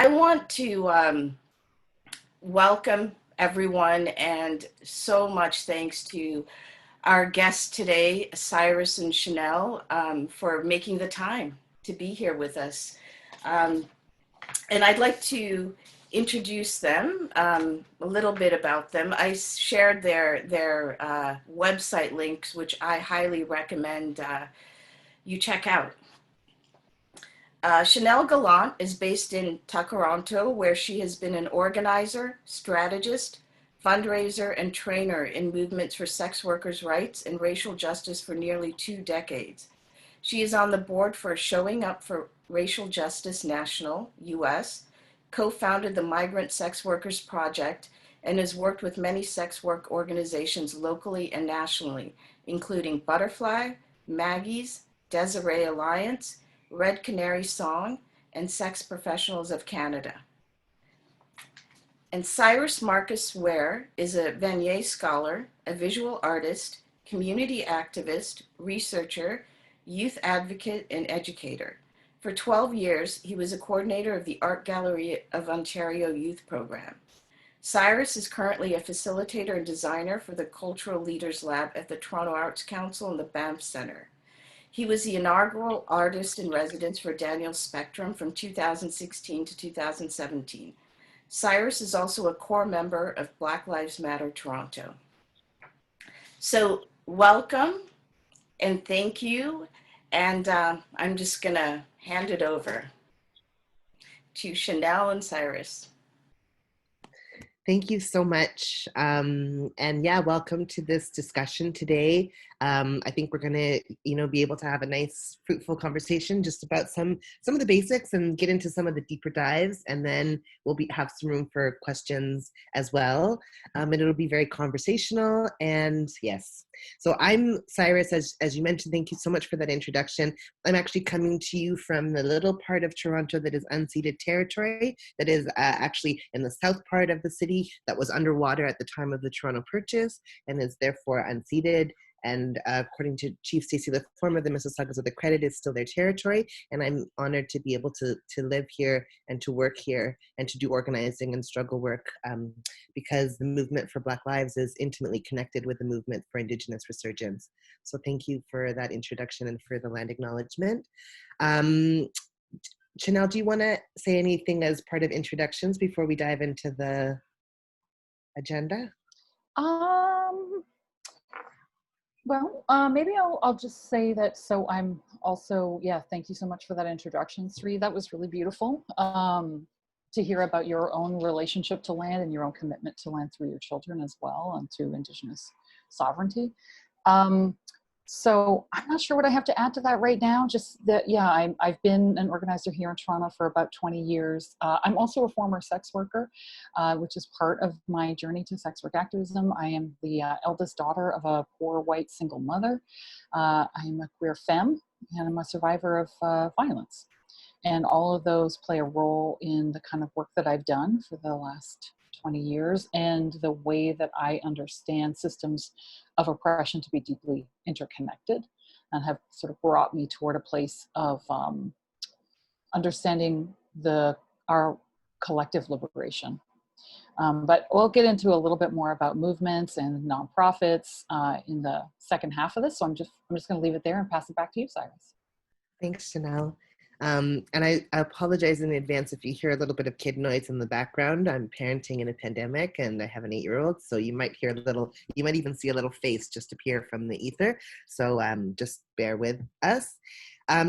I want to welcome everyone, and so much thanks to our guests today, Syrus and Chanelle, for making the time to be here with us. Um, and I'd like to introduce them, a little bit about them. I shared their website links, which I highly recommend you check out. Chanelle Gallant is based in Toronto, where she has been an organizer, strategist, fundraiser, and trainer in movements for sex workers' rights and racial justice for nearly 2 decades. She is on the board for Showing Up for Racial Justice National, US, co-founded the Migrant Sex Workers Project, and has worked with many sex work organizations locally and nationally, including Butterfly, Maggie's, Desiree Alliance, Red Canary Song, and Sex Professionals of Canada. And Syrus Marcus Ware is a Vanier scholar, a visual artist, community activist, researcher, youth advocate, and educator. For 12 years, he was a coordinator of the Art Gallery of Ontario Youth Program. Syrus is currently a facilitator and designer for the Cultural Leaders Lab at the Toronto Arts Council and the Banff Centre. He was the inaugural artist in residence for Daniel Spectrum from 2016 to 2017. Syrus is also a core member of Black Lives Matter Toronto. So welcome and thank you. And I'm just gonna hand it over to Chanelle and Syrus. Thank you so much. And yeah, welcome to this discussion today. I think we're gonna, be able to have a nice, fruitful conversation just about some of the basics and get into some of the deeper dives, and then we'll have some room for questions as well. And it'll be very conversational. And yes, so I'm Syrus, as you mentioned. Thank you so much for that introduction. I'm actually coming to you from the little part of Toronto that is unceded territory, that is actually in the south part of the city that was underwater at the time of the Toronto Purchase and is therefore unceded. And according to Chief Stacey Laformer, the Mississaugas of the Credit is still their territory. And I'm honored to be able to live here and to work here and to do organizing and struggle work because the movement for Black Lives is intimately connected with the movement for Indigenous resurgence. So thank you for that introduction and for the land acknowledgement. Chanelle, do you want to say anything as part of introductions before we dive into the agenda? Well, maybe I'll just say that. So I'm also, thank you so much for that introduction, Sree. That was really beautiful to hear about your own relationship to land and your own commitment to land through your children as well, and to Indigenous sovereignty. So I'm not sure what I have to add to that right now. Just that, I've been an organizer here in Toronto for about 20 years. I'm also a former sex worker, which is part of my journey to sex work activism. I am the eldest daughter of a poor white single mother. I am a queer femme, and I'm a survivor of violence. And all of those play a role in the kind of work that I've done for the last 20 years and the way that I understand systems of oppression to be deeply interconnected, and have sort of brought me toward a place of understanding our collective liberation. But we'll get into a little bit more about movements and nonprofits in the second half of this. So I'm just going to leave it there and pass it back to you, Syrus. Thanks, Chanelle. And I apologize in advance if you hear a little bit of kid noise in the background. I'm parenting in a pandemic and I have an 8-year-old. So you might hear you might even see a little face just appear from the ether. So just bear with us.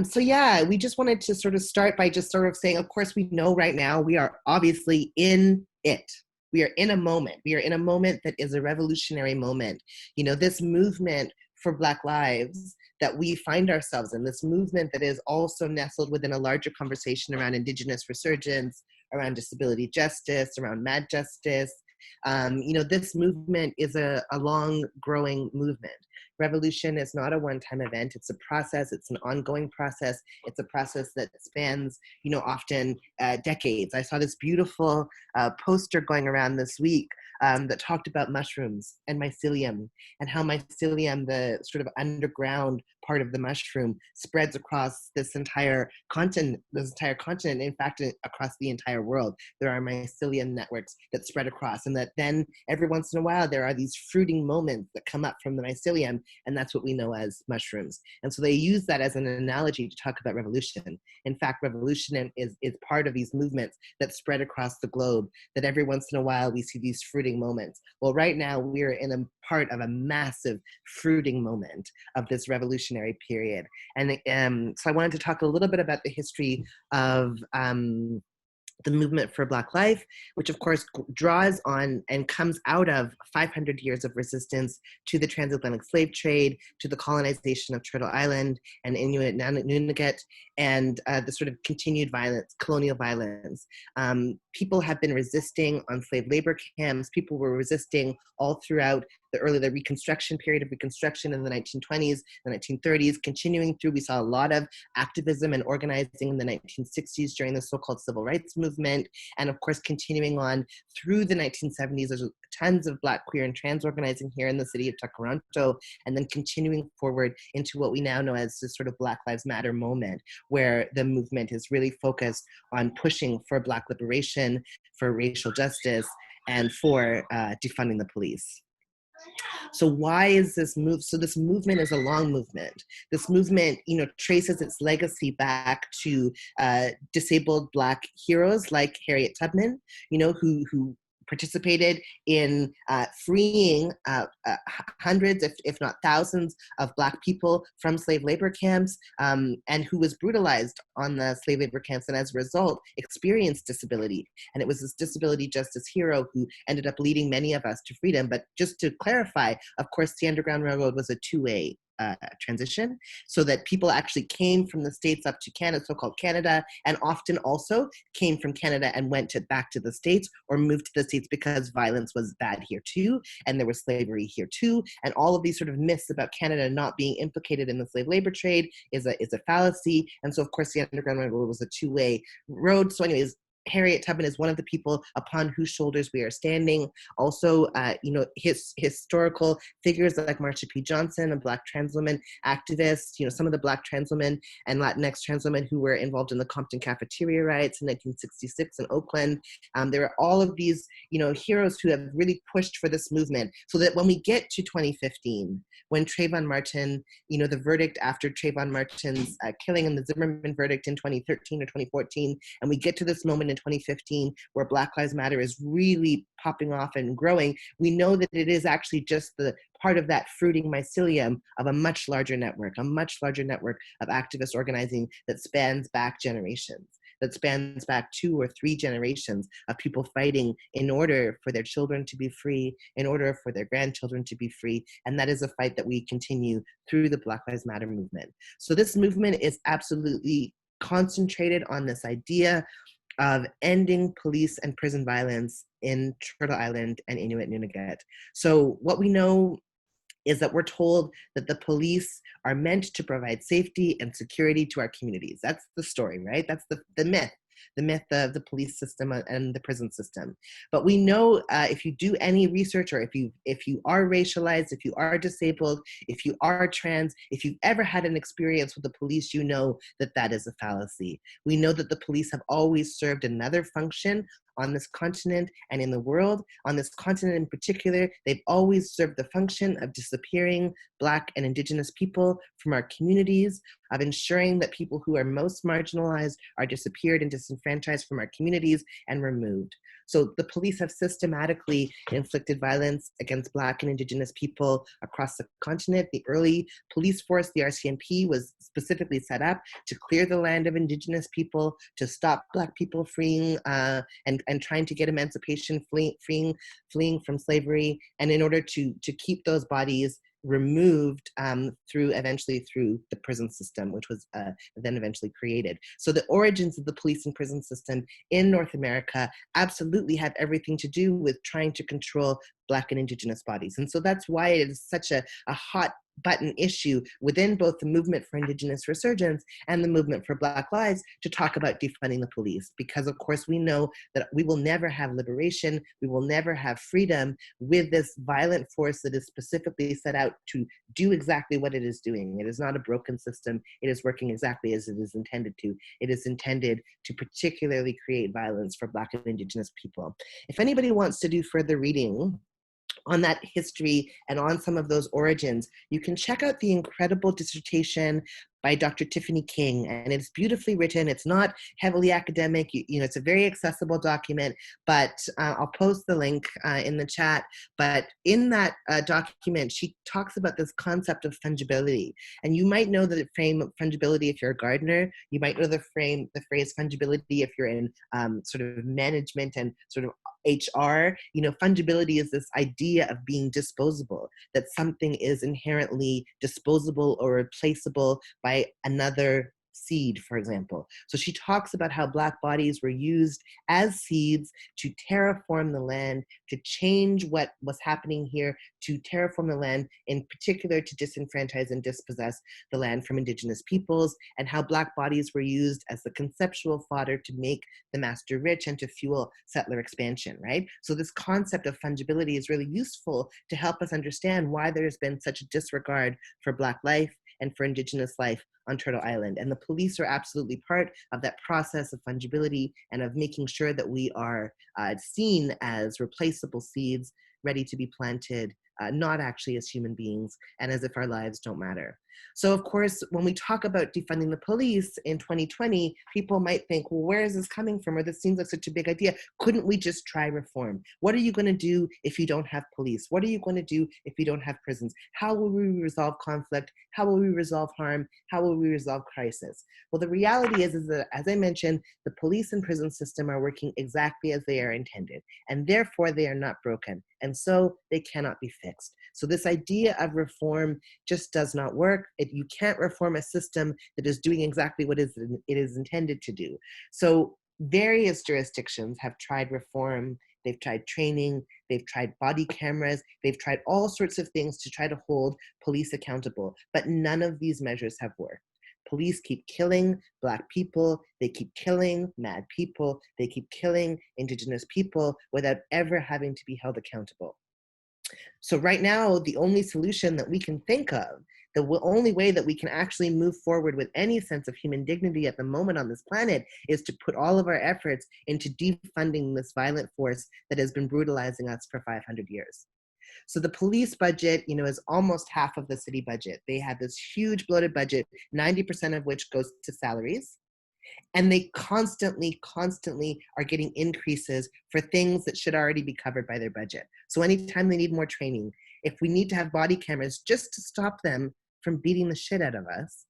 So yeah, we just wanted to sort of start by just sort of saying, of course, we know right now we are obviously in it. We are in a moment. We are in a moment that is a revolutionary moment. This movement for Black lives that we find ourselves in, this movement that is also nestled within a larger conversation around Indigenous resurgence, around disability justice, around mad justice. This movement is a long growing movement. Revolution is not a one-time event. It's a process. It's an ongoing process. It's a process that spans, often decades. I saw this beautiful poster going around this week that talked about mushrooms and mycelium, and how mycelium, the sort of underground part of the mushroom spreads across this entire continent. In fact, across the entire world, there are mycelium networks that spread across, and that then every once in a while there are these fruiting moments that come up from the mycelium, and that's what we know as mushrooms. And so they use that as an analogy to talk about revolution. In fact, revolution is part of these movements that spread across the globe, that every once in a while we see these fruiting moments. Well, right now we're in a part of a massive fruiting moment of this revolutionary period. And so I wanted to talk a little bit about the history of the movement for Black life, which of course draws on and comes out of 500 years of resistance to the transatlantic slave trade, to the colonization of Turtle Island and Inuit Nunavut, and the sort of continued violence, colonial violence. People have been resisting on slave labor camps. People were resisting all throughout the Reconstruction period of Reconstruction in the 1920s, the 1930s, continuing through. We saw a lot of activism and organizing in the 1960s during the so-called civil rights movement, and of course continuing on through the 1970s. There's tons of Black, queer, and trans organizing here in the city of Toronto, and then continuing forward into what we now know as this sort of Black Lives Matter moment, where the movement is really focused on pushing for Black liberation, for racial justice, and for defunding the police. So why is this move? So this movement is a long movement. This movement, traces its legacy back to disabled Black heroes like Harriet Tubman, who participated in freeing hundreds, if not thousands, of Black people from slave labor camps, and who was brutalized on the slave labor camps, and as a result experienced disability. And it was this disability justice hero who ended up leading many of us to freedom. But just to clarify, of course, the Underground Railroad was a two-way transition, so that people actually came from the States up to Canada, so-called Canada, and often also came from Canada and went back to the States, or moved to the States because violence was bad here too, and there was slavery here too, and all of these sort of myths about Canada not being implicated in the slave labor trade is a fallacy. And so of course the Underground Railroad was a two-way road. So anyways, Harriet Tubman is one of the people upon whose shoulders we are standing. Also, historical figures like Marsha P. Johnson, a Black trans woman activist, some of the Black trans women and Latinx trans women who were involved in the Compton cafeteria riots in 1966 in Oakland. There are all of these, heroes who have really pushed for this movement, so that when we get to 2015, when Trayvon Martin, the verdict after Trayvon Martin's killing and the Zimmerman verdict in 2013 or 2014, and we get to this moment in 2015 where Black Lives Matter is really popping off and growing, we know that it is actually just the part of that fruiting mycelium of a much larger network of activist organizing that spans back generations, that spans back 2 or 3 generations of people fighting in order for their children to be free, in order for their grandchildren to be free. And that is a fight that we continue through the Black Lives Matter movement. So this movement is absolutely concentrated on this idea of ending police and prison violence in Turtle Island and Inuit Nunavut. So what we know is that we're told that the police are meant to provide safety and security to our communities. That's the story, right? That's the myth of the police system and the prison system. But we know if you do any research, or if you are racialized, if you are disabled, if you are trans, if you've ever had an experience with the police, you know that that is a fallacy. We know that the police have always served another function on this continent and in the world. On this continent in particular, they've always served the function of disappearing Black and Indigenous people from our communities, of ensuring that people who are most marginalized are disappeared and disenfranchised from our communities and removed. So the police have systematically inflicted violence against Black and Indigenous people across the continent. The early police force, the RCMP, was specifically set up to clear the land of Indigenous people, to stop Black people fleeing and trying to get emancipation, fleeing from slavery, and in order to keep those bodies removed eventually through the prison system, which was then eventually created. So the origins of the police and prison system in North America absolutely have everything to do with trying to control Black and Indigenous bodies. And so that's why it is such a hot button issue within both the movement for Indigenous resurgence and the movement for Black lives to talk about defunding the police. Because of course we know that we will never have liberation, we will never have freedom with this violent force that is specifically set out to do exactly what it is doing. It is not a broken system, it is working exactly as it is intended to. It is intended to particularly create violence for Black and Indigenous people. If anybody wants to do further reading on that history and on some of those origins, you can check out the incredible dissertation by Dr. Tiffany King, and it's beautifully written. It's not heavily academic. You know, it's a very accessible document, but I'll post the link in the chat. But in that document, she talks about this concept of fungibility. And you might know the frame of fungibility if you're a gardener. You might know the phrase fungibility if you're in sort of management and sort of HR. You know, fungibility is this idea of being disposable, that something is inherently disposable or replaceable by another seed, for example. So she talks about how Black bodies were used as seeds to terraform the land, to change what was happening here, to terraform the land, in particular to disenfranchise and dispossess the land from Indigenous peoples, and how Black bodies were used as the conceptual fodder to make the master rich and to fuel settler expansion, right? So this concept of fungibility is really useful to help us understand why there's been such a disregard for Black life and for Indigenous life on Turtle Island. And the police are absolutely part of that process of fungibility and of making sure that we are seen as replaceable seeds ready to be planted, not actually as human beings and as if our lives don't matter. So of course, when we talk about defunding the police in 2020, people might think, well, where is this coming from? Or this seems like such a big idea. Couldn't we just try reform? What are you going to do if you don't have police? What are you going to do if you don't have prisons? How will we resolve conflict? How will we resolve harm? How will we resolve crisis? Well, the reality is that, as I mentioned, the police and prison system are working exactly as they are intended, and therefore they are not broken, and so they cannot be fixed. So this idea of reform just does not work. You can't reform a system that is doing exactly what it is intended to do. So various jurisdictions have tried reform, they've tried training, they've tried body cameras, they've tried all sorts of things to try to hold police accountable, but none of these measures have worked. Police keep killing Black people, they keep killing Mad people, they keep killing Indigenous people without ever having to be held accountable. So right now, the only solution that we can think of, the only way that we can actually move forward with any sense of human dignity at the moment on this planet is to put all of our efforts into defunding this violent force that has been brutalizing us for 500 years. So the police budget, you know, is almost half of the city budget. They have this huge bloated budget, 90% of which goes to salaries. And they constantly are getting increases for things that should already be covered by their budget. So anytime they need more training, if we need to have body cameras just to stop them from beating the shit out of us,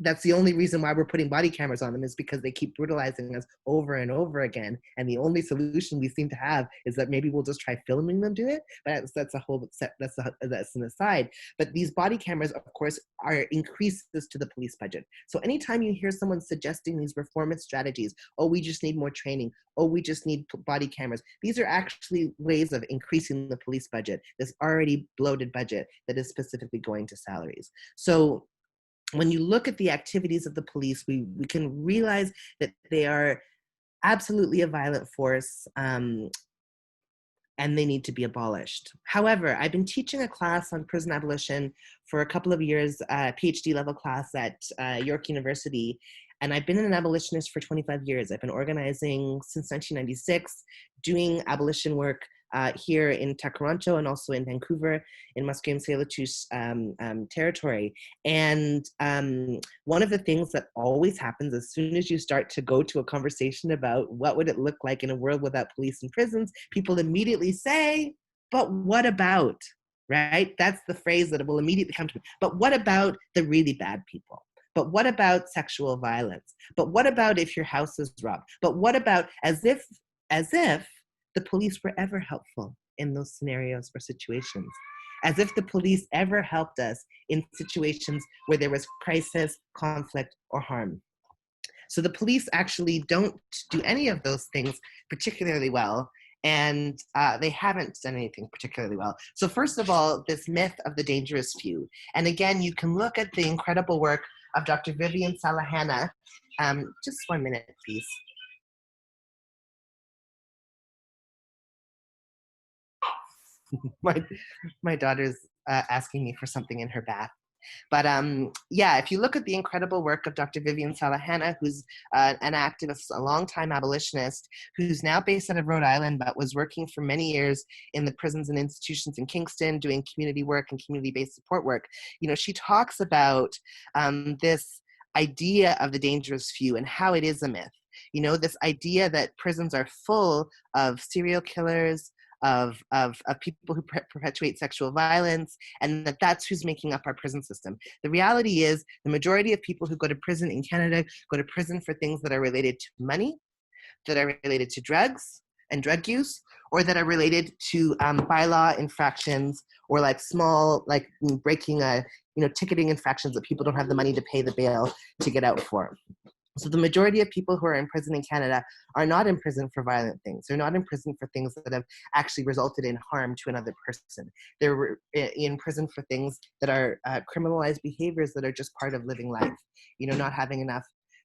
that's the only reason why we're putting body cameras on them, is because they keep brutalizing us over and over again. And the only solution we seem to have is that maybe we'll just try filming them do it. But that's an aside. But these body cameras, of course, are increases to the police budget. So anytime you hear someone suggesting these reformist strategies, oh, we just need more training, oh, we just need body cameras, these are actually ways of increasing the police budget, this already bloated budget that is specifically going to salaries. So when you look at the activities of the police, we can realize that they are absolutely a violent force, and they need to be abolished. However, I've been teaching a class on prison abolition for a couple of years, a PhD level class at York University, and I've been an abolitionist for 25 years. I've been organizing since 1996, doing abolition work here in Takaranto and also in Vancouver in Musqueam-Tsleil-Waututh territory. And one of the things that always happens as soon as you start to go to a conversation about what would it look like in a world without police and prisons, people immediately say, but what about, right? That's the phrase that will immediately come to me. But what about the really bad people? But what about sexual violence? But what about if your house is robbed? But what about, as if the police were ever helpful in those scenarios or situations, as if the police ever helped us in situations where there was crisis, conflict, or harm. So the police actually don't do any of those things particularly well. and they haven't done anything particularly well. So first of all, this myth of the dangerous few. And again, you can look at the incredible work of Dr. Vivian Salahana. Just 1 minute, please. my daughter's asking me for something in her bath. But yeah, if you look at the incredible work of Dr. Vivian Salahana, who's an activist, a longtime abolitionist, who's now based out of Rhode Island, but was working for many years in the prisons and institutions in Kingston, doing community work and community-based support work, she talks about this idea of the dangerous few and how it is a myth. This idea that prisons are full of serial killers, of people who perpetuate sexual violence, and that's who's making up our prison system. The reality is the majority of people who go to prison in Canada go to prison for things that are related to money, that are related to drugs and drug use, or that are related to bylaw infractions, or like small, like breaking ticketing infractions that people don't have the money to pay the bail to get out for. So the majority of people who are in prison in Canada are not in prison for violent things. They're not in prison for things that have actually resulted in harm to another person. They're in prison for things that are criminalized behaviors that are just part of living life. Not having enough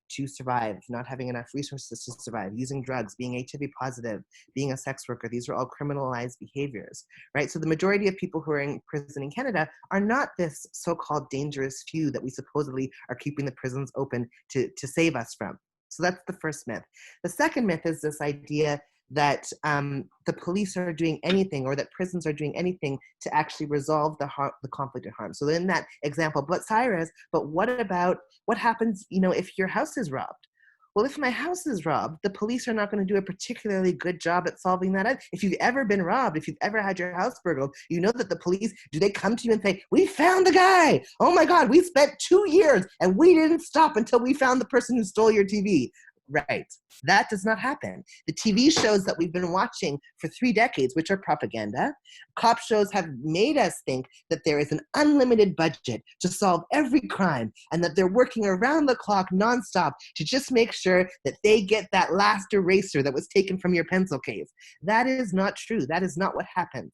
to survive, not having enough resources to survive, using drugs, being HIV positive, being a sex worker. These are all criminalized behaviors, right? So the majority of people who are in prison in Canada are not this so-called dangerous few that we supposedly are keeping the prisons open to save us from. So that's the first myth. The second myth is this idea that the police are doing anything, or that prisons are doing anything to actually resolve the conflict and harm. So in that example, but Syrus, but what about, what happens, if your house is robbed? Well, if my house is robbed, the police are not going to do a particularly good job at solving that. If you've ever been robbed, if you've ever had your house burgled, you know that the police, do they come to you and say, we found the guy? Oh my God, we spent 2 years and we didn't stop until we found the person who stole your TV. Right. That does not happen. The TV shows that we've been watching for 3 decades, which are propaganda, cop shows have made us think that there is an unlimited budget to solve every crime, and that they're working around the clock nonstop to just make sure that they get that last eraser that was taken from your pencil case. That is not true. That is not what happens.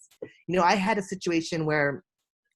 I had a situation where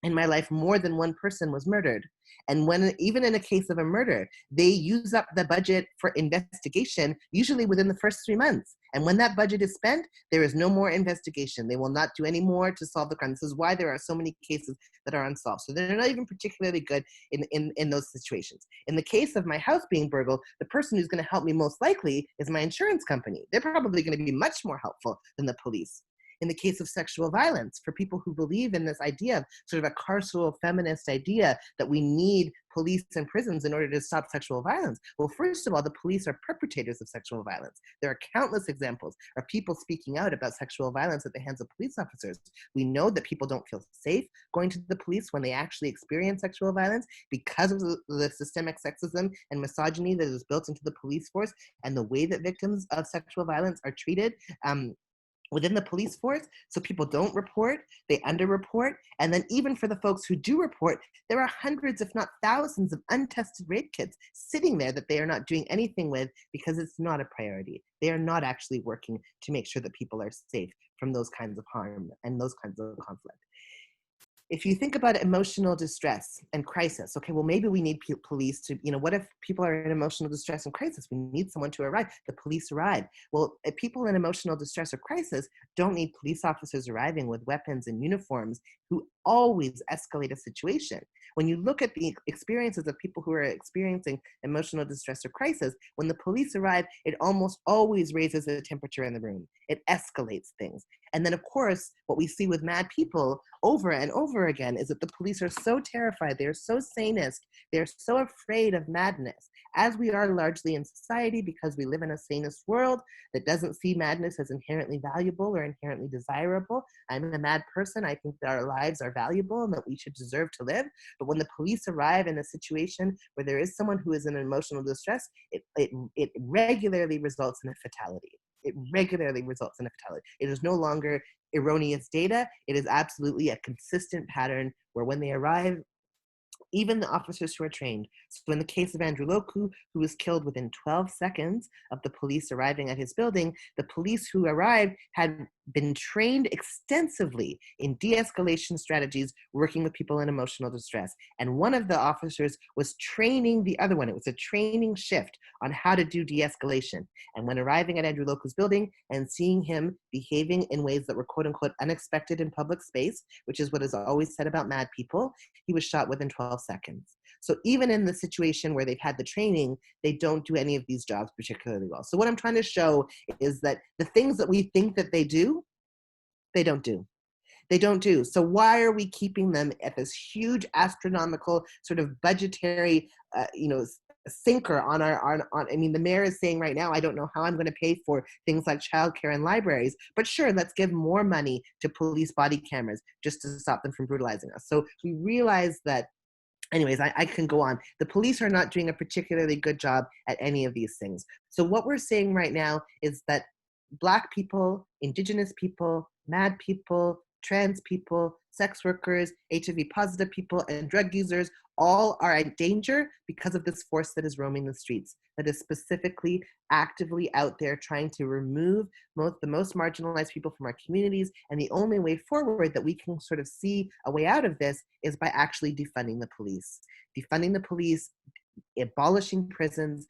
in my life, more than one person was murdered. And even in a case of a murder, they use up the budget for investigation, usually within the first 3 months. And when that budget is spent, there is no more investigation. They will not do any more to solve the crime. This is why there are so many cases that are unsolved. So they're not even particularly good in those situations. In the case of my house being burgled, the person who's going to help me most likely is my insurance company. They're probably going to be much more helpful than the police. In the case of sexual violence, for people who believe in this idea of sort of a carceral feminist idea that we need police and prisons in order to stop sexual violence. Well, first of all, the police are perpetrators of sexual violence. There are countless examples of people speaking out about sexual violence at the hands of police officers. We know that people don't feel safe going to the police when they actually experience sexual violence because of the systemic sexism and misogyny that is built into the police force and the way that victims of sexual violence are treated within the police force. So people don't report, they underreport. And then even for the folks who do report, there are hundreds, if not thousands, of untested rape kits sitting there that they are not doing anything with because it's not a priority. They are not actually working to make sure that people are safe from those kinds of harm and those kinds of conflict. If you think about emotional distress and crisis, okay, well, maybe we need police to, what if people are in emotional distress and crisis? We need someone to arrive. The police arrive. Well, if people in emotional distress or crisis don't need police officers arriving with weapons and uniforms who always escalate a situation. When you look at the experiences of people who are experiencing emotional distress or crisis, when the police arrive, it almost always raises the temperature in the room. It escalates things. And then, of course, what we see with mad people over and over again is that the police are so terrified, they're so sanist, they're so afraid of madness, as we are largely in society because we live in a sanist world that doesn't see madness as inherently valuable or inherently desirable. I'm a mad person. I think that our lives are valuable and that we should deserve to live. But when the police arrive in a situation where there is someone who is in emotional distress, it regularly results in a fatality. It regularly results in a fatality. It is no longer erroneous data. It is absolutely a consistent pattern where when they arrive, even the officers who are trained. So in the case of Andrew Loku, who was killed within 12 seconds of the police arriving at his building, the police who arrived had been trained extensively in de-escalation strategies, working with people in emotional distress. And one of the officers was training the other one. It was a training shift on how to do de-escalation. And when arriving at Andrew Loku's building and seeing him behaving in ways that were quote unquote unexpected in public space, which is what is always said about mad people, he was shot within 12 seconds. So even in the situation where they've had the training, they don't do any of these jobs particularly well. So what I'm trying to show is that the things that we think that they do, they don't do. They don't do. So why are we keeping them at this huge astronomical sort of budgetary, sinker on I mean, the mayor is saying right now, I don't know how I'm going to pay for things like childcare and libraries, but sure, let's give more money to police body cameras just to stop them from brutalizing us. So we realize that, anyways, I can go on. The police are not doing a particularly good job at any of these things. So what we're saying right now is that Black people, Indigenous people, mad people, trans people, sex workers, HIV positive people, and drug users all are in danger because of this force that is roaming the streets, that is specifically actively out there trying to remove the most marginalized people from our communities. And the only way forward that we can sort of see a way out of this is by actually defunding the police. Defunding the police, abolishing prisons.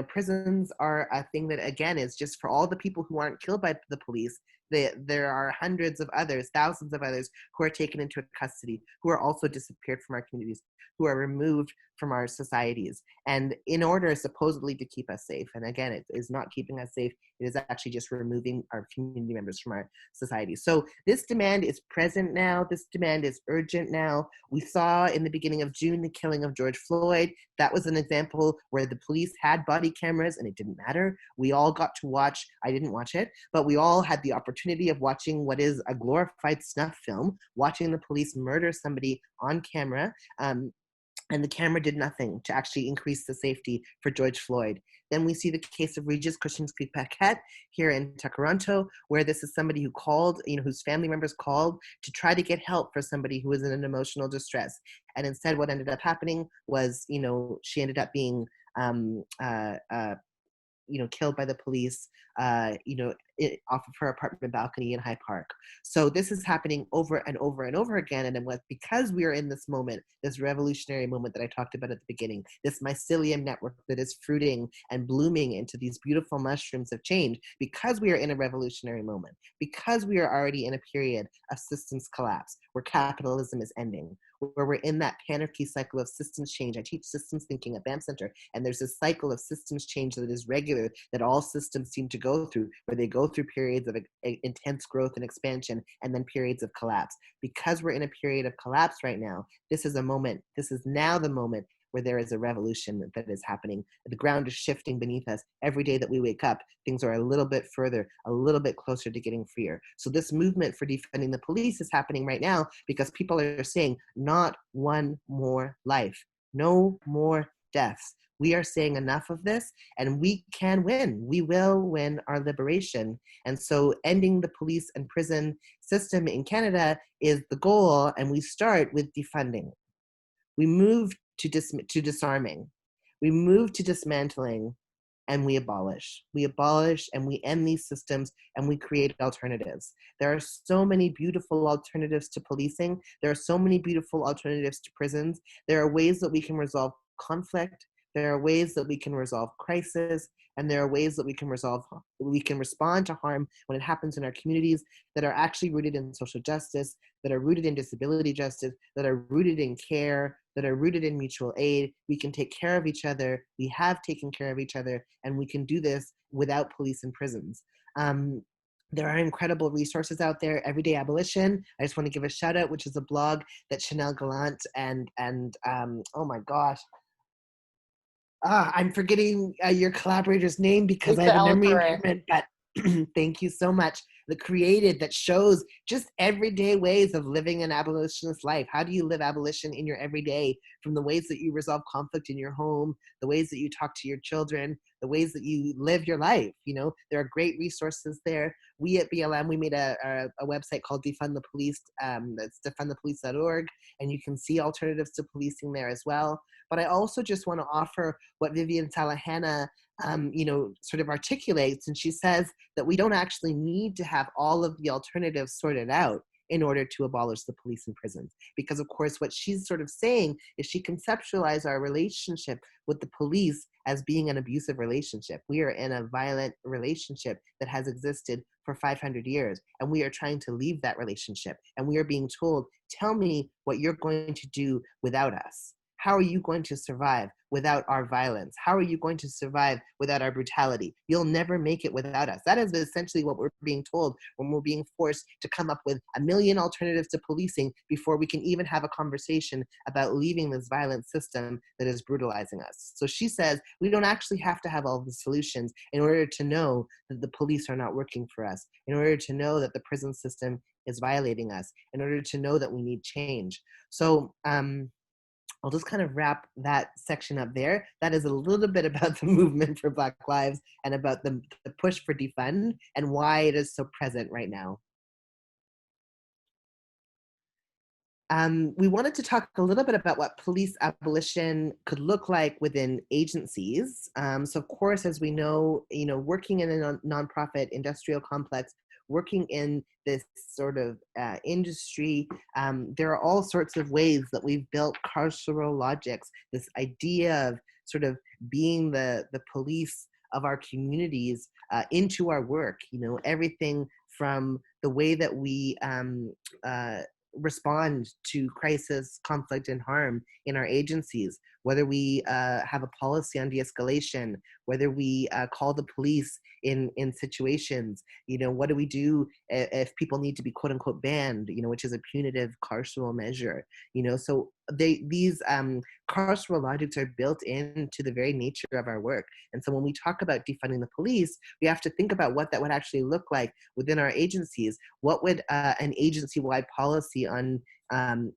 Prisons are a thing that, again, is just for all the people who aren't killed by the police. There are hundreds of others, thousands of others who are taken into custody, who are also disappeared from our communities, who are removed from our societies, and in order supposedly to keep us safe. And again, it is not keeping us safe. It is actually just removing our community members from our society. So this demand is present now. This demand is urgent now. We saw in the beginning of June the killing of George Floyd. That was an example where the police had body cameras and it didn't matter. We all got to watch, I didn't watch it, but we all had the opportunity of watching what is a glorified snuff film, watching the police murder somebody on camera. And the camera did nothing to actually increase the safety for George Floyd. Then we see the case of Regis Cushing-Paquette here in Toronto, where this is somebody who called, whose family members called to try to get help for somebody who was in an emotional distress. And instead what ended up happening was, she ended up being killed by the police, off of her apartment balcony in High Park. So this is happening over and over and over again. And because we are in this moment, this revolutionary moment that I talked about at the beginning, this mycelium network that is fruiting and blooming into these beautiful mushrooms of change, because we are in a revolutionary moment, because we are already in a period of systems collapse, where capitalism is ending, where we're in that panarchy cycle of systems change. I teach systems thinking at BAM Center, and there's a cycle of systems change that is regular, that all systems seem to go through, where they go through periods of intense growth and expansion, and then periods of collapse. Because we're in a period of collapse right now, this is now the moment where there is a revolution that is happening. The ground is shifting beneath us. Every day that we wake up, things are a little bit further, a little bit closer to getting freer. So this movement for defunding the police is happening right now because people are saying, not one more life, no more deaths. We are saying enough of this, and we can win. We will win our liberation. And so ending the police and prison system in Canada is the goal, and we start with defunding. We move to disarming. We move to dismantling, and we abolish. We abolish and we end these systems, and we create alternatives. There are so many beautiful alternatives to policing. There are so many beautiful alternatives to prisons. There are ways that we can resolve conflict. There are ways that we can resolve crisis, and there are ways that we can respond to harm when it happens in our communities that are actually rooted in social justice, that are rooted in disability justice, that are rooted in care, that are rooted in mutual aid. We can take care of each other. We have taken care of each other, and we can do this without police and prisons. There are incredible resources out there. Everyday Abolition, I just want to give a shout out, which is a blog that Chanelle Gallant and oh my gosh, I'm forgetting your collaborator's name because I have a memory impairment, but thank you so much. That shows just everyday ways of living an abolitionist life. How do you live abolition in your everyday, from the ways that you resolve conflict in your home, the ways that you talk to your children, the ways that you live your life. There are great resources there. We at BLM, we made a website called Defund the Police. That's defundthepolice.org, and you can see alternatives to policing there as well. But I also just want to offer what Vivian Salahana sort of articulates, and she says that we don't actually need to have all of the alternatives sorted out in order to abolish the police and prisons. Because of course, what she's sort of saying is she conceptualized our relationship with the police as being an abusive relationship. We are in a violent relationship that has existed for 500 years, and we are trying to leave that relationship. And we are being told, tell me what you're going to do without us. How are you going to survive without our violence? How are you going to survive without our brutality? You'll never make it without us. That is essentially what we're being told when we're being forced to come up with a million alternatives to policing before we can even have a conversation about leaving this violent system that is brutalizing us. So she says we don't actually have to have all the solutions in order to know that the police are not working for us, in order to know that the prison system is violating us, in order to know that we need change. So, I'll just kind of wrap that section up there. That is a little bit about the movement for Black Lives and about the push for defund and why it is so present right now. We wanted to talk a little bit about what police abolition could look like within agencies. So of course, as we know, working in a nonprofit industrial complex, working in this sort of industry, there are all sorts of ways that we've built carceral logics, this idea of sort of being the police of our communities into our work, everything from the way that we respond to crisis, conflict, and harm in our agencies, whether we have a policy on de-escalation, whether we call the police in situations, what do we do if people need to be quote unquote banned, which is a punitive carceral measure, so these carceral logics are built into the very nature of our work. And so when we talk about defunding the police, we have to think about what that would actually look like within our agencies. What would an agency-wide policy on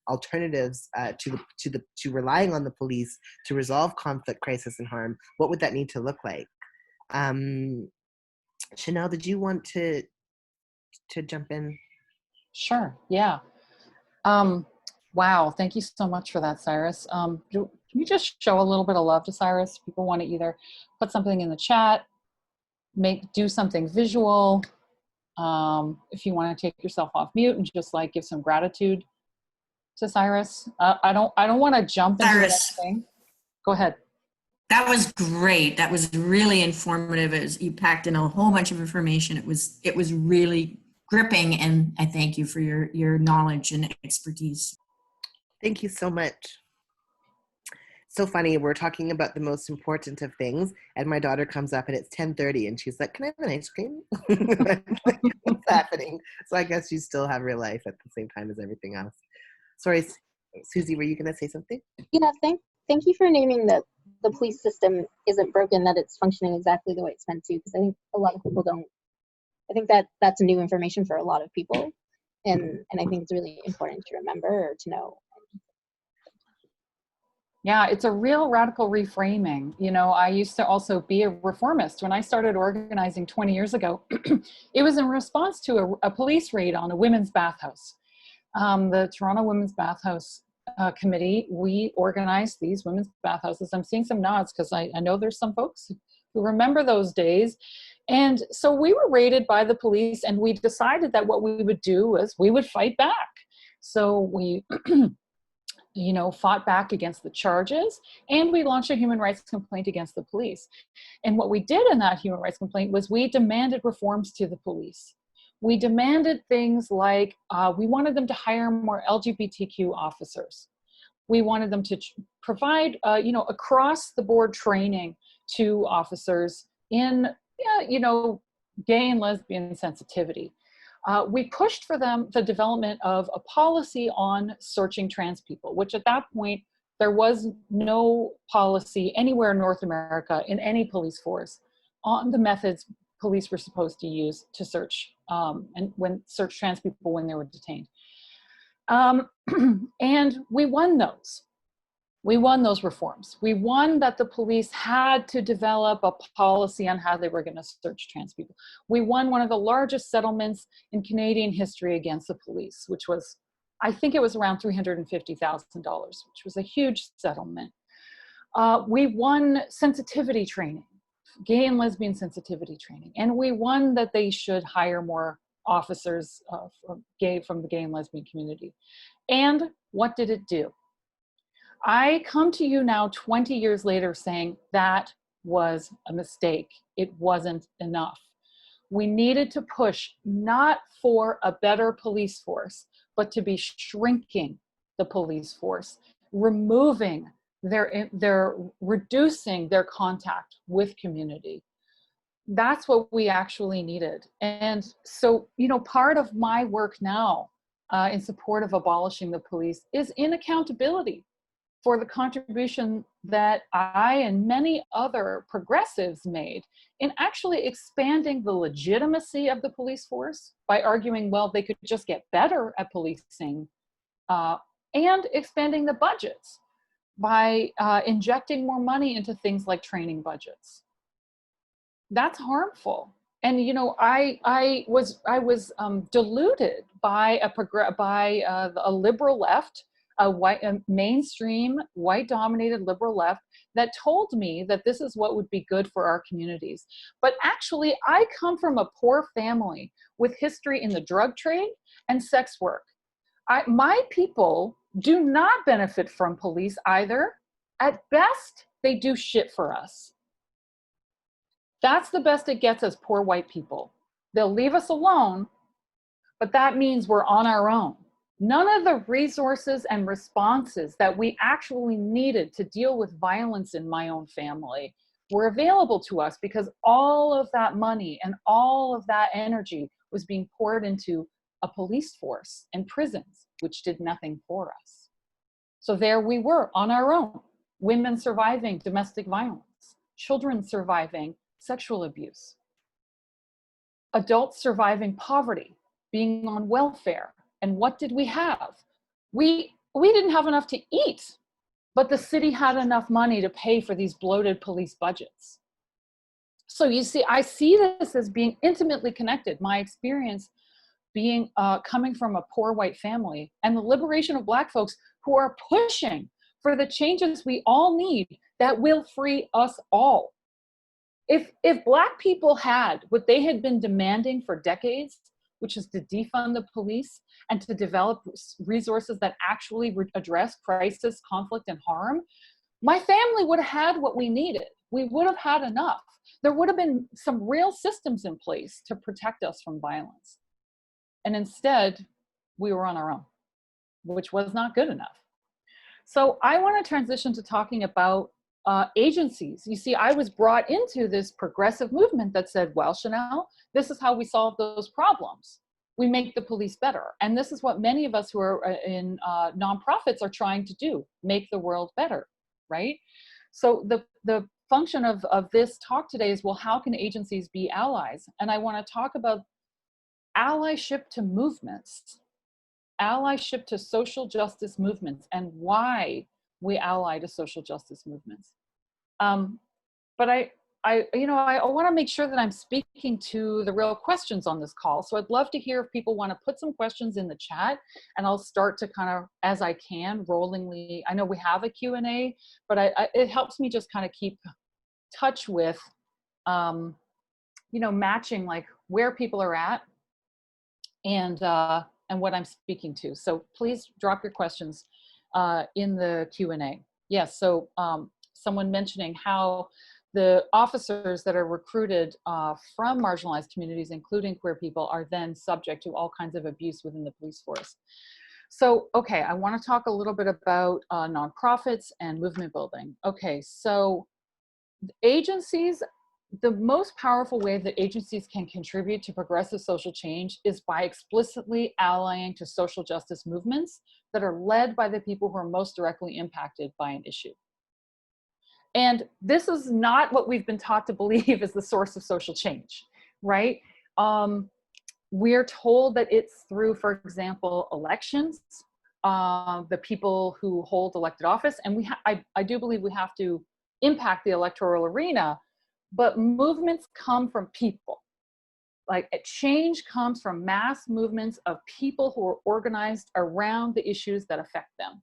alternatives to relying on the police to resolve conflict, crisis, and harm, what would that need to look like? Chanelle, did you want to jump in? Sure, yeah. Wow, thank you so much for that, Syrus. Can you just show a little bit of love to Syrus? People want to either put something in the chat, do something visual. If you want to take yourself off mute and just like give some gratitude to Syrus. I don't want to jump into anything. Go ahead. That was great. That was really informative. You packed in a whole bunch of information. It was really gripping, and I thank you for your knowledge and expertise. Thank you so much. So funny, we're talking about the most important of things, and my daughter comes up and it's 10:30 and she's like, can I have an ice cream? What's happening? So I guess you still have real life at the same time as everything else. Sorry, Susie, were you going to say something? Yeah, thank you for naming that the police system isn't broken, that it's functioning exactly the way it's meant to, because I think a lot of people don't. I think that's new information for a lot of people, and I think it's really important to remember or to know. Yeah, it's a real radical reframing. I used to also be a reformist. When I started organizing 20 years ago, it was in response to a police raid on a women's bathhouse. The Toronto Women's Bathhouse Committee, we organized these women's bathhouses. I'm seeing some nods because I know there's some folks who remember those days. And so we were raided by the police, and we decided that what we would do was we would fight back. So we fought back against the charges, and we launched a human rights complaint against the police. And what we did in that human rights complaint was we demanded reforms to the police. We demanded things like, we wanted them to hire more LGBTQ officers. We wanted them to provide, across the board training to officers in, gay and lesbian sensitivity. We pushed for them the development of a policy on searching trans people, which at that point, there was no policy anywhere in North America in any police force on the methods police were supposed to use to search search trans people when they were detained. And we won those. We won those reforms. We won that the police had to develop a policy on how they were going to search trans people. We won one of the largest settlements in Canadian history against the police, which was, I think it was around $350,000, which was a huge settlement. We won sensitivity training, gay and lesbian sensitivity training, and we won that they should hire more officers from the gay and lesbian community. And what did it do? I come to you now 20 years later saying that was a mistake. It wasn't enough. We needed to push not for a better police force, but to be shrinking the police force, removing reducing their contact with community. That's what we actually needed. And so, part of my work now in support of abolishing the police is in accountability for the contribution that I and many other progressives made in actually expanding the legitimacy of the police force by arguing, well, they could just get better at policing, and expanding the budgets by injecting more money into things like training budgets. That's harmful. And I was deluded by a liberal left, a mainstream white-dominated liberal left that told me that this is what would be good for our communities. But actually, I come from a poor family with history in the drug trade and sex work. My people do not benefit from police either. At best, they do shit for us. That's the best it gets as poor white people. They'll leave us alone, but that means we're on our own. None of the resources and responses that we actually needed to deal with violence in my own family were available to us because all of that money and all of that energy was being poured into a police force and prisons, which did nothing for us. So there we were on our own, women surviving domestic violence, children surviving sexual abuse, adults surviving poverty, being on welfare. And what did we have? We didn't have enough to eat, but the city had enough money to pay for these bloated police budgets. So you see, I see this as being intimately connected. My experience being coming from a poor white family and the liberation of Black folks who are pushing for the changes we all need that will free us all. If Black people had what they had been demanding for decades, which is to defund the police and to develop resources that actually address crisis, conflict, and harm, my family would have had what we needed. We would have had enough. There would have been some real systems in place to protect us from violence. And instead, we were on our own, which was not good enough. So I want to transition to talking about agencies. You see, I was brought into this progressive movement that said, well, Chanelle, this is how we solve those problems. We make the police better. And this is what many of us who are in nonprofits are trying to do, make the world better, right? So the function of this talk today is, well, how can agencies be allies? And I want to talk about allyship to movements, allyship to social justice movements, and why we ally to social justice movements. But I want to make sure that I'm speaking to the real questions on this call. So I'd love to hear if people want to put some questions in the chat, and I'll start to kind of, as I can, rollingly. I know we have a Q&A, but it helps me just kind of keep touch with, matching like where people are at and what I'm speaking to. So please drop your questions in the Q&A. Yes, so someone mentioning how the officers that are recruited from marginalized communities, including queer people, are then subject to all kinds of abuse within the police force. So, okay, I want to talk a little bit about nonprofits and movement building. Okay, so agencies, the most powerful way that agencies can contribute to progressive social change is by explicitly allying to social justice movements that are led by the people who are most directly impacted by an issue. And this is not what we've been taught to believe is the source of social change, right? We're told that it's through, for example, elections, the people who hold elected office, and I do believe we have to impact the electoral arena, but movements come from people. Like, a change comes from mass movements of people who are organized around the issues that affect them.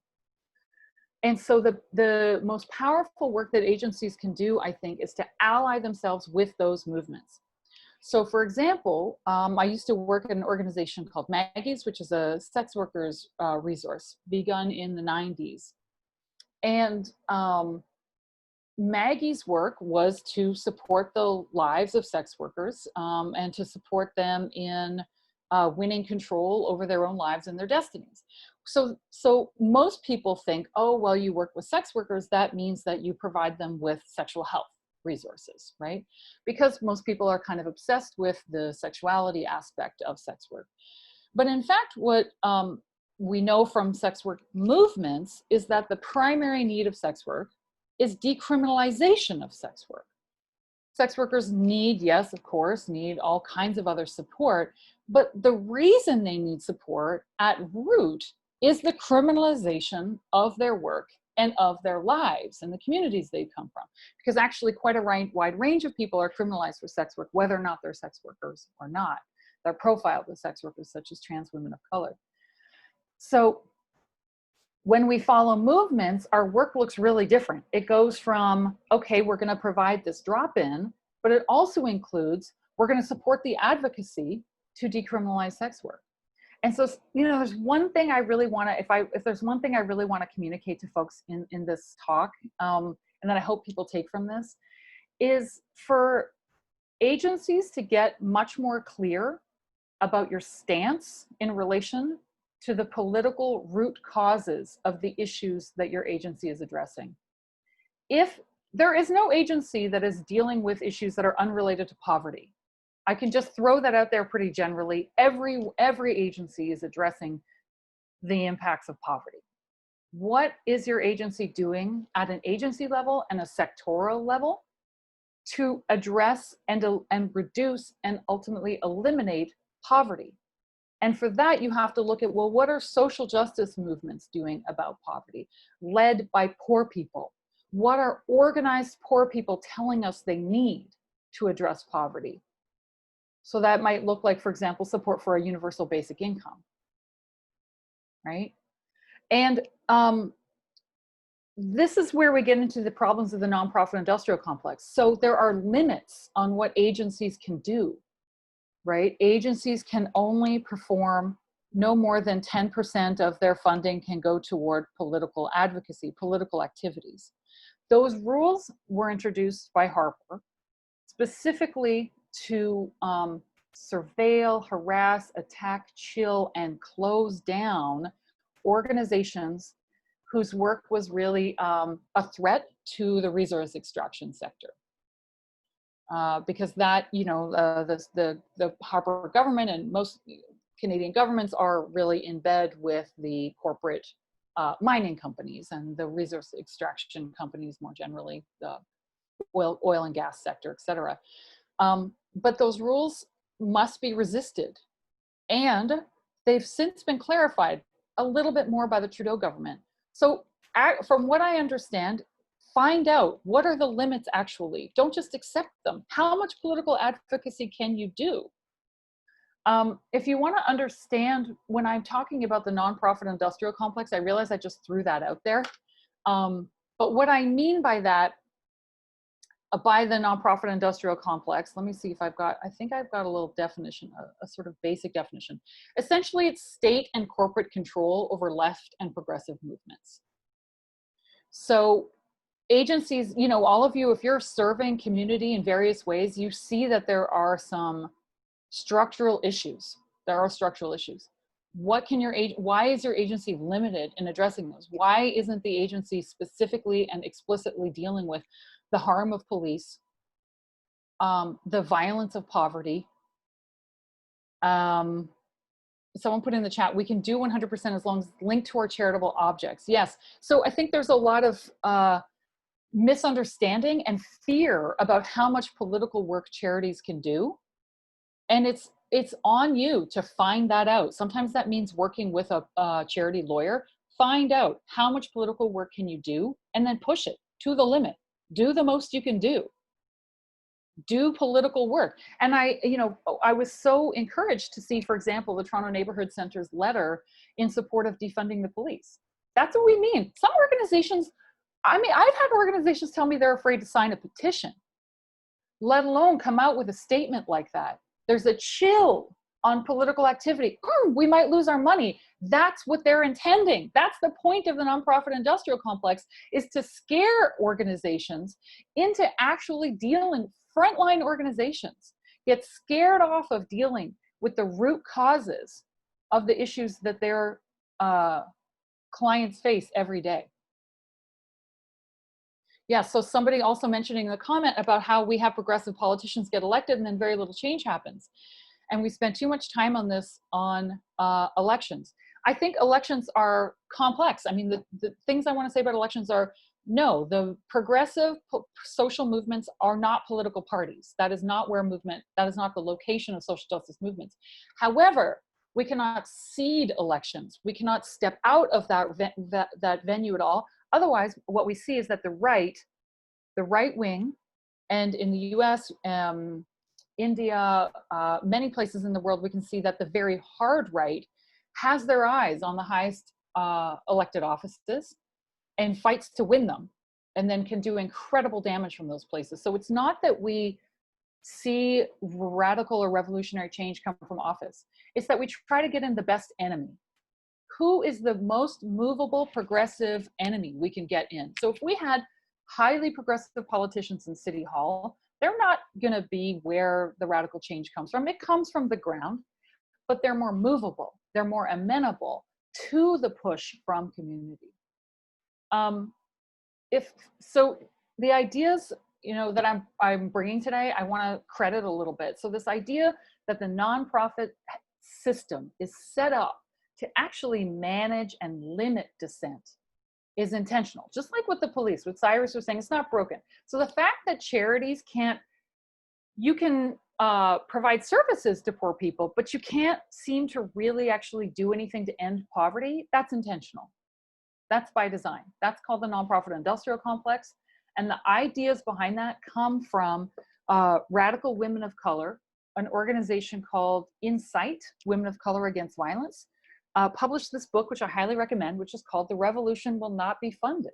And so the most powerful work that agencies can do, I think, is to ally themselves with those movements. So for example, I used to work at an organization called Maggie's, which is a sex workers resource, begun in the 90s. And Maggie's work was to support the lives of sex workers and to support them in winning control over their own lives and their destinies. So most people think, oh, well, you work with sex workers, that means that you provide them with sexual health resources, right? Because most people are kind of obsessed with the sexuality aspect of sex work. But in fact, what we know from sex work movements is that the primary need of sex work is decriminalization of sex work. Sex workers need, yes, of course, need all kinds of other support, but the reason they need support at root is the criminalization of their work and of their lives and the communities they come from. Because actually quite a wide range of people are criminalized for sex work, whether or not they're sex workers or not. They're profiled as sex workers, such as trans women of color. So when we follow movements, our work looks really different. It goes from, okay, we're going to provide this drop-in, but it also includes, we're going to support the advocacy to decriminalize sex work. And so, you know, there's one thing I really want to, if there's one thing I really want to communicate to folks in this talk, and that I hope people take from this, is for agencies to get much more clear about your stance in relation to the political root causes of the issues that your agency is addressing. If there is no agency that is dealing with issues that are unrelated to poverty, I can just throw that out there pretty generally. Every agency is addressing the impacts of poverty. What is your agency doing at an agency level and a sectoral level to address and reduce and ultimately eliminate poverty? And for that, you have to look at, well, what are social justice movements doing about poverty, led by poor people? What are organized poor people telling us they need to address poverty? So that might look like, for example, support for a universal basic income, right? And this is where we get into the problems of the nonprofit industrial complex. So there are limits on what agencies can do, right? Agencies can only perform no more than 10% of their funding can go toward political advocacy, political activities. Those rules were introduced by Harper specifically to surveil, harass, attack, chill, and close down organizations whose work was really a threat to the resource extraction sector. Because that, you know, the Harper government and most Canadian governments are really in bed with the corporate mining companies and the resource extraction companies more generally, the oil and gas sector, et cetera. But those rules must be resisted. And they've since been clarified a little bit more by the Trudeau government. So from what I understand, find out what are the limits actually. Don't just accept them. How much political advocacy can you do? If you want to understand, when I'm talking about the nonprofit industrial complex, I realize I just threw that out there. But what I mean by that, by the nonprofit industrial complex, let me see if I've got, I think I've got a little definition, a sort of basic definition. Essentially, it's state and corporate control over left and progressive movements. So agencies, you know, all of you, if you're serving community in various ways, you see that there are some structural issues. There are structural issues. What can why is your agency limited in addressing those? Why isn't the agency specifically and explicitly dealing with the harm of police, the violence of poverty? Someone put in the chat, we can do 100% as long as it's linked to our charitable objects. Yes, so I think there's a lot of misunderstanding and fear about how much political work charities can do. And it's on you to find that out. Sometimes that means working with a charity lawyer. Find out how much political work can you do, and then push it to the limit. Do the most you can do. Do political work. And I was so encouraged to see, for example, the Toronto Neighbourhood Centre's letter in support of defunding the police. That's what we mean. Some organizations, I've had organizations tell me they're afraid to sign a petition, let alone come out with a statement like that. There's a chill on political activity. We might lose our money. That's what they're intending. That's the point of the nonprofit industrial complex, is to scare organizations into actually dealing, frontline organizations get scared off of dealing with the root causes of the issues that their clients face every day. Yeah, so somebody also mentioning in the comment about how we have progressive politicians get elected and then very little change happens. And we spend too much time on this on elections. I think elections are complex. I mean, the things I want to say about elections are, no, the progressive social movements are not political parties. That is not that is not the location of social justice movements. However, we cannot cede elections. We cannot step out of that venue at all. Otherwise, what we see is that the right wing, and in the US, India, many places in the world, we can see that the very hard right has their eyes on the highest elected offices and fights to win them, and then can do incredible damage from those places. So it's not that we see radical or revolutionary change come from office. It's that we try to get in the best enemy. Who is the most movable progressive enemy we can get in? So if we had highly progressive politicians in City Hall, they're not going to be where the radical change comes from. It comes from the ground, but they're more movable. They're more amenable to the push from community. The ideas, that I'm bringing today, I want to credit a little bit. So this idea that the nonprofit system is set up to actually manage and limit dissent is intentional. Just like with the police, what Syrus was saying, it's not broken. So the fact that charities you can provide services to poor people, but you can't seem to really actually do anything to end poverty, that's intentional. That's by design. That's called the nonprofit industrial complex. And the ideas behind that come from Radical Women of Color, an organization called Insight, Women of Color Against Violence, published this book, which I highly recommend, which is called The Revolution Will Not Be Funded: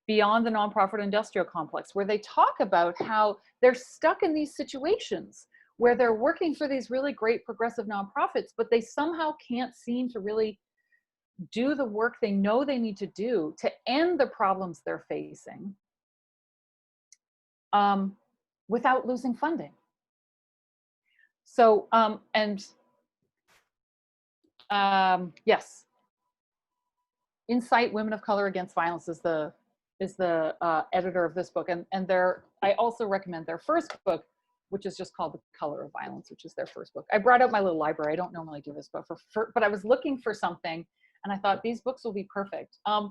Beyond the Nonprofit Industrial Complex, where they talk about how they're stuck in these situations where they're working for these really great progressive nonprofits, but they somehow can't seem to really do the work they know they need to do to end the problems they're facing without losing funding. So, yes, Insight, Women of Color Against Violence is the editor of this book, and I also recommend their first book, which is just called The Color of Violence, which is their first book. I brought out my little library. I don't normally do this, but I was looking for something, and I thought these books will be perfect. And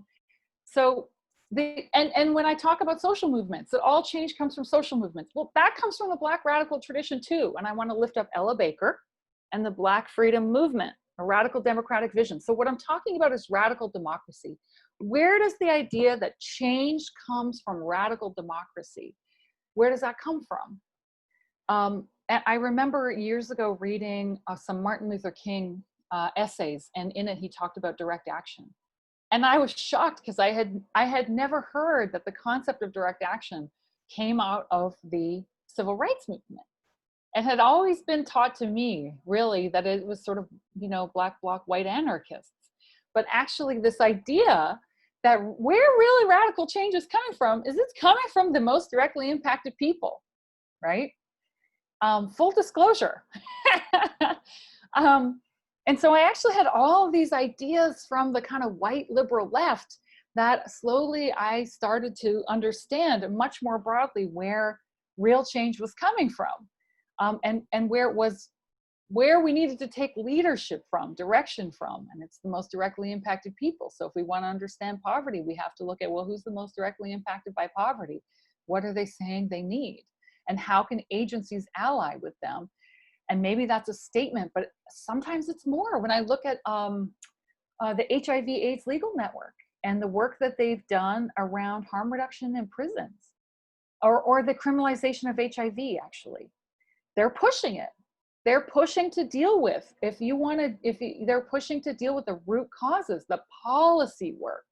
when I talk about social movements, that all change comes from social movements. Well, that comes from the Black radical tradition too. And I want to lift up Ella Baker and the Black freedom movement, a radical democratic vision. So what I'm talking about is radical democracy. Where does the idea that change comes from radical democracy, where does that come from? And I remember years ago reading some Martin Luther King essays, and in it he talked about direct action. And I was shocked because I had never heard that the concept of direct action came out of the civil rights movement. It had always been taught to me, really, that it was sort of, black bloc, white anarchists. But actually this idea that where really radical change is coming from is it's coming from the most directly impacted people, right? Full disclosure. And so I actually had all of these ideas from the kind of white liberal left that slowly I started to understand much more broadly where real change was coming from, and where we needed to take leadership from, direction from, and it's the most directly impacted people. So if we want to understand poverty, we have to look at, well, who's the most directly impacted by poverty? What are they saying they need? And how can agencies ally with them? And maybe that's a statement, but sometimes it's more. When I look at the HIV/AIDS Legal Network and the work that they've done around harm reduction in prisons, or the criminalization of HIV, actually, they're pushing it. They're pushing to deal with, they're pushing to deal with the root causes, the policy work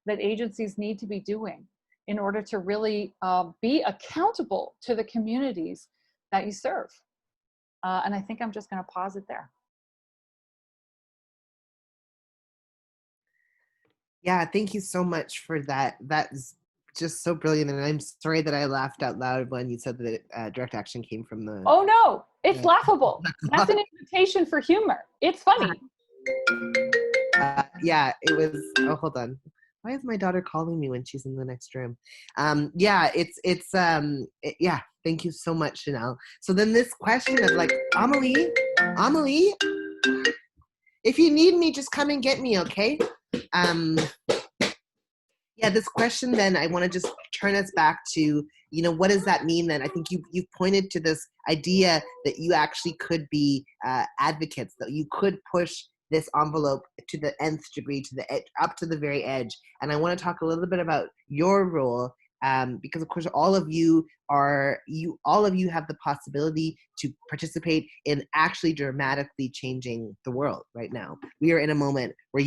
that agencies need to be doing in order to really be accountable to the communities that you serve. And I think I'm just going to pause it there. Yeah, thank you so much for that. That's just so brilliant. And I'm sorry that I laughed out loud when you said that direct action came from the... Oh no, it's Yeah. laughable. That's an invitation for humor. It's funny. Yeah, it was... Oh, hold on. Why is my daughter calling me when she's in the next room? Yeah, yeah, thank you so much, Chanelle. So then this question of like, Amelie, if you need me, just come and get me, okay? Yeah, this question then, I want to just turn us back to, what does that mean then? I think you've pointed to this idea that you actually could be advocates, that you could push this envelope to the nth degree, to the edge, up to the very edge. And I want to talk a little bit about your role, because of course all of you have the possibility to participate in actually dramatically changing the world right now. We are in a moment where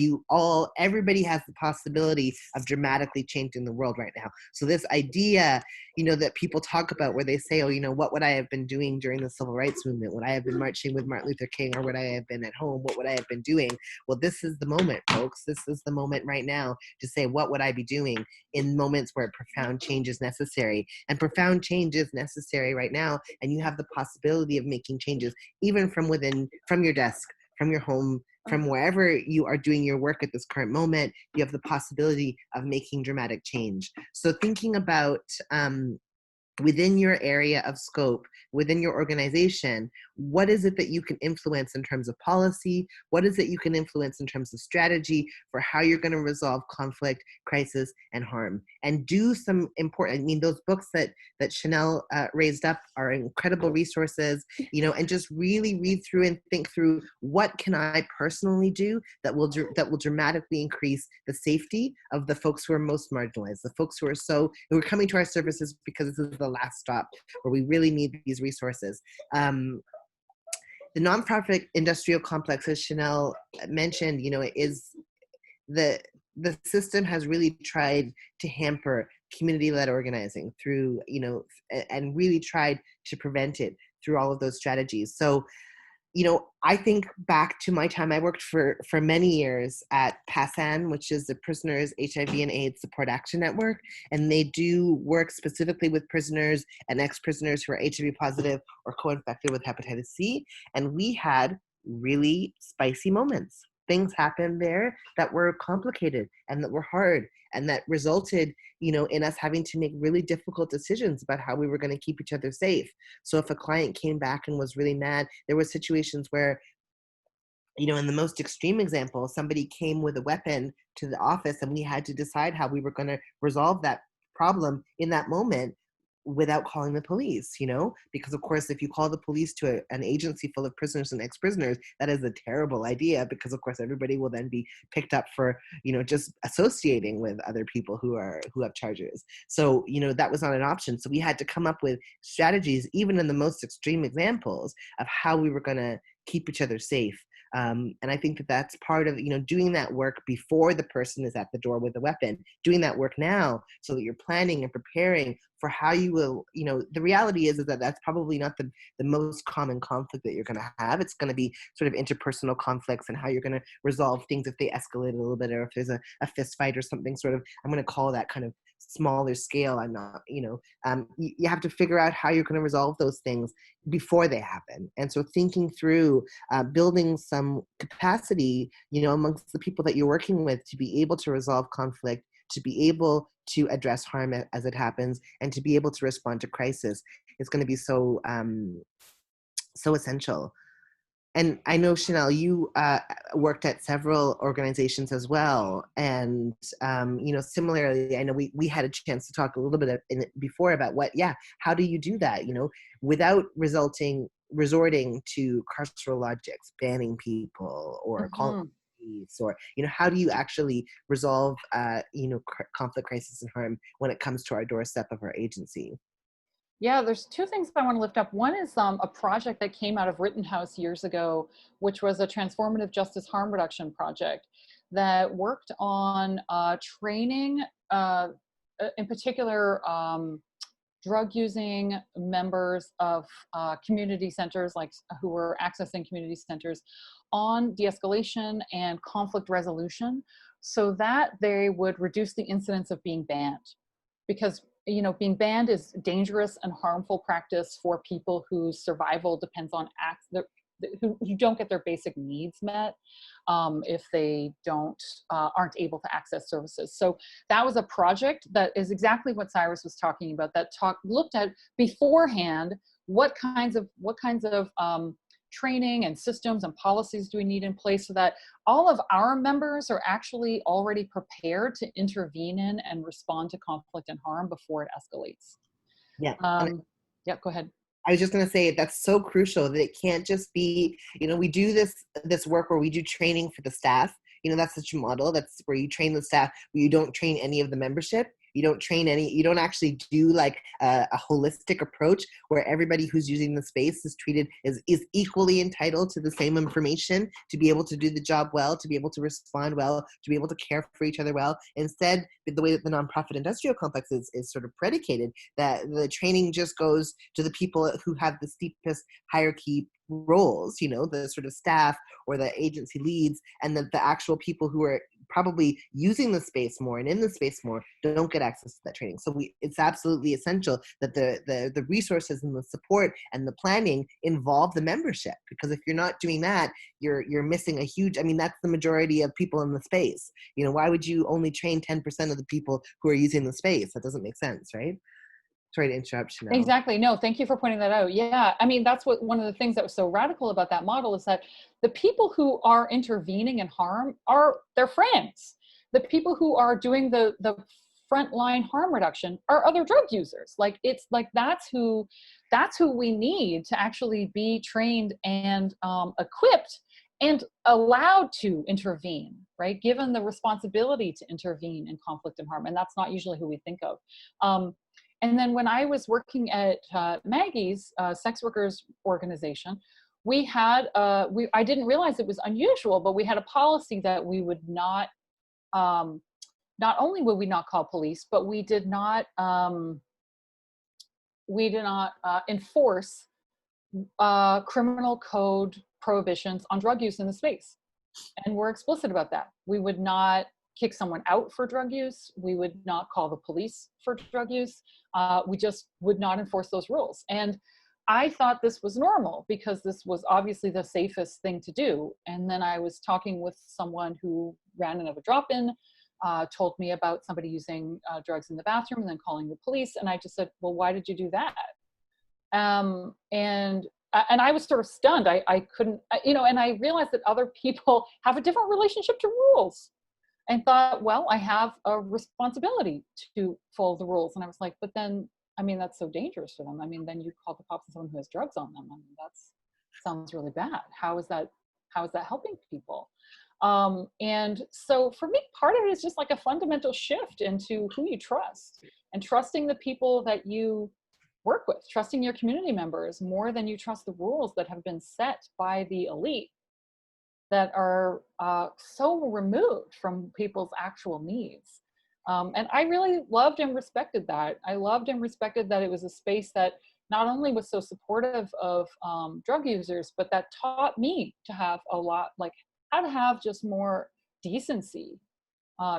everybody has the possibility of dramatically changing the world right now. So this idea, that people talk about where they say, oh, what would I have been doing during the civil rights movement? Would I have been marching with Martin Luther King, or would I have been at home? What would I have been doing? Well, this is the moment, folks. This is the moment right now to say, what would I be doing in moments where profound change is necessary? And profound change is necessary right now, and you have the possibility of making changes even from within, from your desk, from your home, from wherever you are doing your work at this current moment. You have the possibility of making dramatic change. So thinking about within your area of scope, within your organization, what is it that you can influence in terms of policy? What is it you can influence in terms of strategy for how you're going to resolve conflict, crisis, and harm? And do some important, those books that Chanelle raised up are incredible resources, and just really read through and think through, what can I personally do that will dramatically increase the safety of the folks who are most marginalized, the folks who are coming to our services because this is the last stop where we really need these resources. The nonprofit industrial complex, as Chanelle mentioned, is the system has really tried to hamper community-led organizing through, and really tried to prevent it through all of those strategies. So, I think back to my time. I worked for many years at PASAN, which is the Prisoners HIV and AIDS Support Action Network. And they do work specifically with prisoners and ex-prisoners who are HIV positive or co-infected with hepatitis C. And we had really spicy moments. Things happened there that were complicated and that were hard, and that resulted, in us having to make really difficult decisions about how we were going to keep each other safe. So if a client came back and was really mad, there were situations where, in the most extreme example, somebody came with a weapon to the office and we had to decide how we were going to resolve that problem in that moment without calling the police, because of course, if you call the police to an agency full of prisoners and ex-prisoners, that is a terrible idea, because of course, everybody will then be picked up for, just associating with other people who have charges. So, that was not an option. So we had to come up with strategies, even in the most extreme examples, of how we were going to keep each other safe. And I think that that's part of, doing that work before the person is at the door with a weapon, doing that work now so that you're planning and preparing for how you will, the reality is that that's probably not the most common conflict that you're going to have. It's going to be sort of interpersonal conflicts and how you're going to resolve things if they escalate a little bit, or if there's a fist fight or something sort of, I'm going to call that kind of smaller scale. I'm not, you have to figure out how you're going to resolve those things before they happen. And so thinking through building some capacity, amongst the people that you're working with to be able to resolve conflict, to be able to address harm as it happens, and to be able to respond to crisis is going to be so essential. And I know, Chanelle, you worked at several organizations as well. And, similarly, I know we had a chance to talk a little bit before about how do you do that, without resulting resorting to carceral logics, banning people or calling police, or, you know, how do you actually resolve, you know, conflict, crisis, and harm when it comes to our doorstep of our agency? Yeah, there's two things I want to lift up. One is a project that came out of Rittenhouse years ago, which was a transformative justice harm reduction project that worked on training, in particular, drug using members of community centers, like who were accessing community centers, on de-escalation and conflict resolution, so that they would reduce the incidence of being banned. Because, you know, being banned is dangerous and harmful practice for people whose survival depends on who don't get their basic needs met if they aren't able to access services. So that was a project that is exactly what Syrus was talking about, that looked at beforehand what kinds of training and systems and policies do we need in place so that all of our members are actually already prepared to intervene in and respond to conflict and harm before it escalates. Yeah. Yeah, go ahead. I was just going to say that's so crucial that it can't just be, you know, we do this work where we do training for the staff. You know, that's such a model. That's where you train the staff, but you don't train any of the membership. You don't actually do like a holistic approach where everybody who's using the space is treated is equally entitled to the same information, to be able to do the job well, to be able to respond well, to be able to care for each other well. Instead, the way that the nonprofit industrial complex is sort of predicated, that the training just goes to the people who have the steepest hierarchy roles, you know, the sort of staff or the agency leads, and that the actual people who are probably using the space more and in the space more don't get access to that training. So it's absolutely essential that the resources and the support and the planning involve the membership, because if you're not doing that, you're missing a huge, I mean, that's the majority of people in the space. You know, why would you only train 10% of the people who are using the space? That doesn't make sense, right? Sorry to interrupt, Chanelle. Exactly. No, thank you for pointing that out. Yeah, I mean, that's one of the things that was so radical about that model, is that the people who are intervening in harm are their friends. The people who are doing the frontline harm reduction are other drug users. Like, it's like that's who we need to actually be trained and equipped and allowed to intervene, right? Given the responsibility to intervene in conflict and harm, and that's not usually who we think of. And then when I was working at Maggie's sex workers organization, we had, I didn't realize it was unusual, but we had a policy that we would not only would we not call police, but we did not enforce criminal code prohibitions on drug use in the space. And we're explicit about that. We would not kick someone out for drug use. We would not call the police for drug use. We just would not enforce those rules. And I thought this was normal because this was obviously the safest thing to do. And then I was talking with someone who ran another drop-in, told me about somebody using drugs in the bathroom and then calling the police. And I just said, well, why did you do that? And I was sort of stunned. I couldn't, you know, and I realized that other people have a different relationship to rules, and thought, well, I have a responsibility to follow the rules. And I was like, but then, I mean, that's so dangerous for them. I mean, then you call the cops on someone who has drugs on them. I mean, that sounds really bad. How is that helping people? And so for me, part of it is just like a fundamental shift into who you trust, and trusting the people that you work with, trusting your community members more than you trust the rules that have been set by the elite, that are so removed from people's actual needs. And I really loved and respected that. I loved and respected that it was a space that not only was so supportive of drug users, but that taught me to have a lot, like how to have just more decency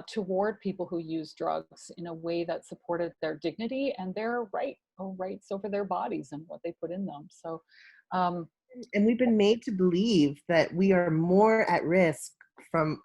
toward people who use drugs in a way that supported their dignity and their rights over their bodies and what they put in them. So, and we've been made to believe that we are more at risk from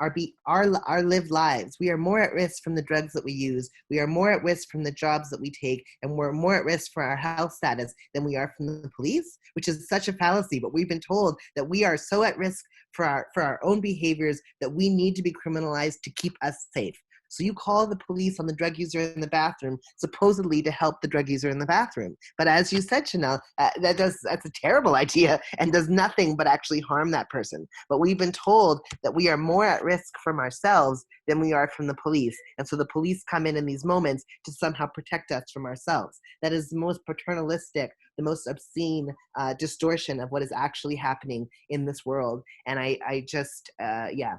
our lived lives. We are more at risk from the drugs that we use. We are more at risk from the jobs that we take, and we're more at risk for our health status than we are from the police, which is such a fallacy. But we've been told that we are so at risk for our own behaviors that we need to be criminalized to keep us safe. So you call the police on the drug user in the bathroom, supposedly to help the drug user in the bathroom. But as you said, Chanelle, that's a terrible idea and does nothing but actually harm that person. But we've been told that we are more at risk from ourselves than we are from the police. And so the police come in these moments to somehow protect us from ourselves. That is the most paternalistic, the most obscene distortion of what is actually happening in this world. And I just, yeah.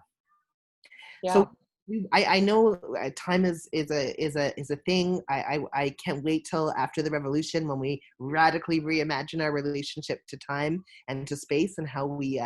So I know time is a thing. I can't wait till after the revolution when we radically reimagine our relationship to time and to space and how we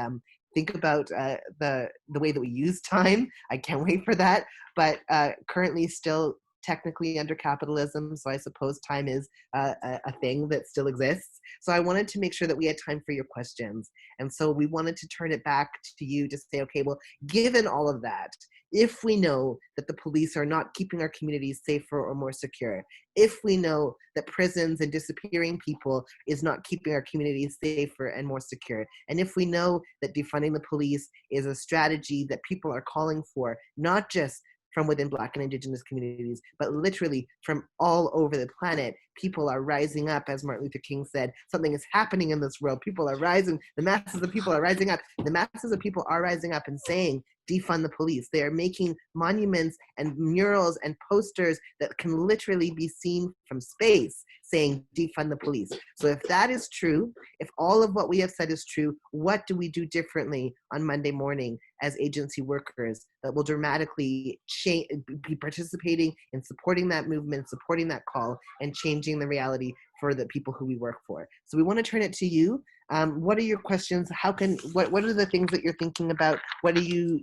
think about the way that we use time. I can't wait for that. But currently still technically under capitalism, so I suppose time is a thing that still exists. So I wanted to make sure that we had time for your questions. And so we wanted to turn it back to you to say, okay, well, given all of that, if we know that the police are not keeping our communities safer or more secure, if we know that prisons and disappearing people is not keeping our communities safer and more secure, and if we know that defunding the police is a strategy that people are calling for, not just from within Black and Indigenous communities, but literally from all over the planet, people are rising up, as Martin Luther King said, something is happening in this world. People are rising, the masses of people are rising up. The masses of people are rising up and saying, defund the police. They are making monuments and murals and posters that can literally be seen from space saying defund the police. So if that is true, if all of what we have said is true, what do we do differently on Monday morning as agency workers that will dramatically be participating in supporting that movement, supporting that call, and changing the reality for the people who we work for? So we want to turn it to you. What are your questions? What are the things that you're thinking about? What are you,